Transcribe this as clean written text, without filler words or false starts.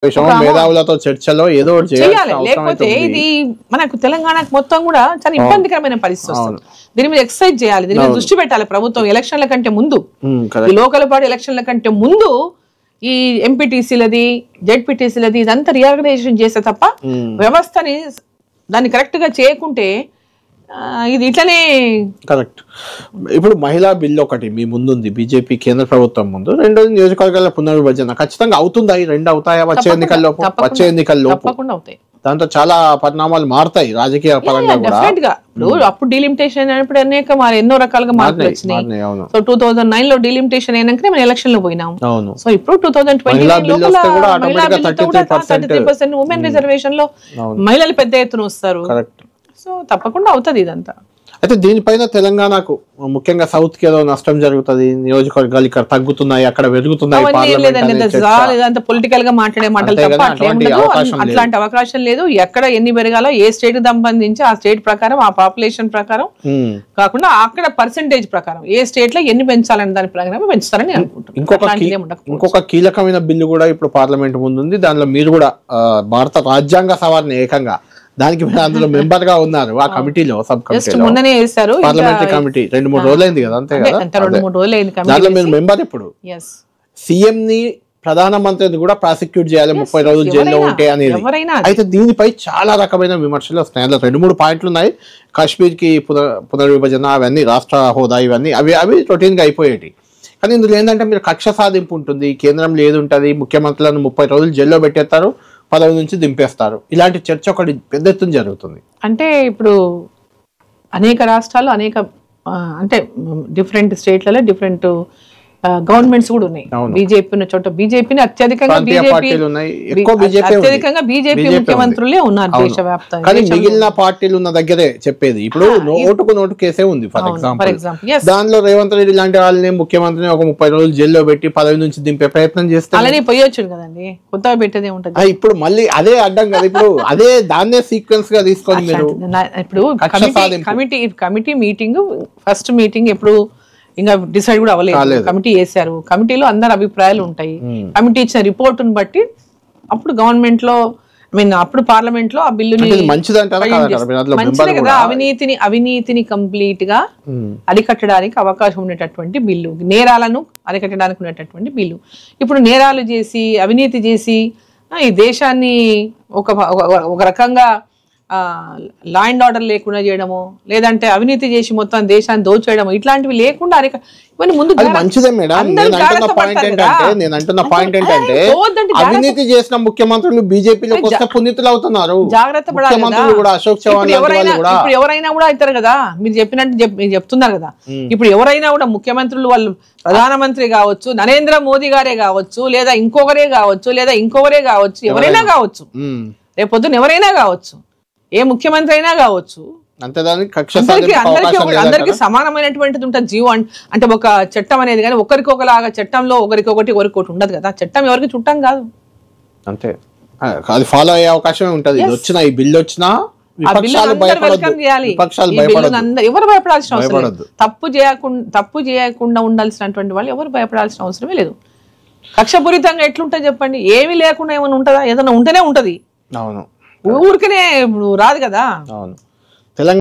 మేధావులతో చర్చలో ఏదో ఒకటి చేయాలి. లేకపోతే ఇది మనకు తెలంగాణకు మొత్తం కూడా చాలా ఇబ్బందికరమైన పరిస్థితి వస్తుంది. దీని మీద ఎక్సర్సైజ్ చేయాలి, దీని మీద దృష్టి పెట్టాలి ప్రభుత్వం. ఎలక్షన్ల కంటే ముందు, ఈ లోకల్ బాడీ ఎలక్షన్ల కంటే ముందు ఈ ఎంపీటీసీలది, జెడ్పీటీసీలది ఇదంతా రీఆర్గనైజేషన్ చేస్తే తప్ప వ్యవస్థని దాన్ని కరెక్ట్ గా చేయకుంటే ఇది ఇట్లనే కరెక్ట్. ఇప్పుడు మహిళా బిల్లు ఒకటి మీ ముందుంది, బీజేపీ కేంద్ర ప్రభుత్వం ముందు. రెండోది నియోజకవర్గాల పునర్విభజన ఖచ్చితంగా అవుతుందా? ఈ రెండు అవుతాయా వచ్చే ఎన్నికల్లో? తప్పకుండా అవుతాయి. దాంతో చాలా పరిణామాలు మారుతాయి రాజకీయ పరంగా కూడా. ఇప్పుడు అప్పుడు డీలిమిటేషన్ అయినప్పుడు ఎన్నో రకాలుగా మార్పులు వచ్చినాయి. సో 2009 లో డీలిమిటేషన్ అయినాకనే మనం ఎలక్షన్ లో పోయినాం. సో ఇప్పుడు 2020 33% ఉమెన్ రిజర్వేషన్ లో మహిళలు పెద్ద ఎత్తున వస్తారు. సో తప్పకుండా అవుతుంది ఇదంతా. అయితే దీనిపైన తెలంగాణకు ముఖ్యంగా సౌత్ కి ఏదో నష్టం జరుగుతుంది, నియోజకవర్గాలు ఇక్కడ తగ్గుతున్నాయి, అక్కడ పెరుగుతున్నాయి, పొలిటికల్ గా మాట్లాడే మాటలు తప్ప అట్లాంటి అవకాశం లేదు. ఎక్కడ ఎన్ని పెరగాలో ఏ స్టేట్ కి సంబంధించి ఆ స్టేట్ ప్రకారం, ఆ పాపులేషన్ ప్రకారం కాకుండా అక్కడ పర్సెంటేజ్ ప్రకారం ఏ స్టేట్ లో ఎన్ని పెంచాలని దాని ప్రకారం పెంచుతారని అనుకుంటున్నాను. ఇంకొక కీలకమైన బిల్లు కూడా ఇప్పుడు పార్లమెంట్ ముందుంది. దానిలో మీరు కూడా భారత రాజ్యాంగ సవరణ ఏకంగా దానికి అందులో మెంబర్ గా ఉన్నారు. ఆ కమిటీలో, సబ్ కమిటీలో పార్లమెంటరీ కమిటీ 2-3 రోజులైంది కదా, అంతే కదా? దాంట్లో మీరు మెంబర్. ఇప్పుడు సీఎం ని, ప్రధానమంత్రిని కూడా ప్రాసిక్యూట్ చేయాలి 30 రోజులు జైల్లో ఉంటే అనేది. అయితే దీనిపై చాలా రకమైన విమర్శలు వస్తున్నాయి. అందులో 2-3 పాయింట్లు ఉన్నాయి. కాశ్మీర్ కి పునర్విభజన, అవన్నీ రాష్ట్ర హోదా, ఇవన్నీ అవి రొటీన్ గా అయిపోయేటి. కానీ ఇందులో ఏంటంటే మీరు కక్ష సాధింపు ఉంటుంది, కేంద్రంలో ఏది ఉంటుంది, ముఖ్యమంత్రులను 30 రోజులు జైల్లో పెట్టేస్తారు, పదవి నుంచి దింపేస్తారు. ఇలాంటి చర్చ ఒకటి పెద్ద ఎత్తున జరుగుతుంది. అంటే ఇప్పుడు అనేక రాష్ట్రాలు, అనేక అంటే డిఫరెంట్ స్టేట్లలో డిఫరెంట్ గవర్నమెంట్స్ కూడా ఉన్నాయి. బీజేపీ ఉన్న చోట బీజేపీని అత్యధికంగా బీజేపీ ముఖ్యమంత్రులే ఉన్నారు దేశవ్యాప్తంగా. కానీ మిగిలిన పార్టీలు ఉన్న దగ్గరే చెప్పేది. ఇప్పుడు ఓటుకు నోటు కేసే ఉంది ఫర్ ఎగ్జాంపుల్. దానిలో రేవంత్ రెడ్డి లాంటి వాళ్ళని, ముఖ్యమంత్రిని ఒక 30 రోజులు జైల్లో పెట్టి పదవి నుంచి దింపే ప్రయత్నం చేస్తే అలానే పోయొచ్చు కదండి, కొత్తగా పెట్టేదే ఉంటుంది. ఇప్పుడు మళ్ళీ అదే అడ్డం కదా. ఇప్పుడు అదే దాన్నే సీక్వెన్స్ గా తీసుకొని మీరు ఇప్పుడు కమిటీ మీటింగ్, ఫస్ట్ మీటింగ్ ఎప్పుడు ఇంకా డిసైడ్ కూడా అవ్వలేదు. కమిటీ వేశారు, కమిటీలో అందరు అభిప్రాయాలు ఉంటాయి. కమిటీ ఇచ్చిన రిపోర్టును బట్టి అప్పుడు గవర్నమెంట్ లో, అప్పుడు పార్లమెంట్ లో ఆ బిల్లుని మంచిదే కదా. అవినీతిని కంప్లీట్ గా అరికట్టడానికి అవకాశం ఉండేటటువంటి బిల్లు, నేరాలను అరికట్టడానికి ఉండేటటువంటి బిల్లు. ఇప్పుడు నేరాలు చేసి, అవినీతి చేసి ఈ దేశాన్ని ఒక రకంగా లా అండ్ ఆర్డర్ లేకుండా చేయడము, లేదంటే అవినీతి చేసి మొత్తం దేశాన్ని దోచేయడము, ఇట్లాంటివి లేకుండా ఇవన్నీ ముందు మంచిదే మేడం. నేను అంటున్న పాయింట్ ఏంటంటే అవినీతి చేసిన ముఖ్యమంత్రులు బీజేపీలోకి వస్తే పునీతులు అవుతున్నారు. జాగ్రత్త పడాలి. ఇప్పుడు ఎవరైనా కూడా అవుతారు కదా, మీరు చెప్పినట్టు చెప్తున్నారు కదా. ఇప్పుడు ఎవరైనా కూడా ముఖ్యమంత్రులు, వాళ్ళు ప్రధానమంత్రి కావచ్చు, నరేంద్ర మోదీ గారే కావచ్చు, లేదా ఇంకొకరే కావచ్చు, ఎవరైనా కావచ్చు, రేపొద్దున ఎవరైనా కావచ్చు, ఏ ముఖ్యమంత్రి అయినా కావచ్చు. అందరికి సమానమైనటువంటిది ఉంటుంది జీవం. అంటే ఒక చట్టం అనేది కానీ ఒకరికొకలాగా చట్టంలో ఒకరికొకటి ఉండదు కదా. చట్టం ఎవరికి చుట్టం కాదు, అంతే. అది ఫాలో అయ్యే అవకాశమే ఉంటది. వచ్చినా ఈ బిల్లు వచ్చినా ఎవరు భయపడాల్సిన అవసరం లేదు. తప్పు చేయకుండా ఉండాల్సినటువంటి వాళ్ళు ఎవరు భయపడాల్సిన అవసరమే లేదు. కక్షపూరితంగా ఎట్లుంటుంది చెప్పండి? ఏమీ లేకుండా ఏమైనా ఉంటుందా? ఏదైనా ఉంటేనే ఉంటది, ఊరికనే రాదు కదా.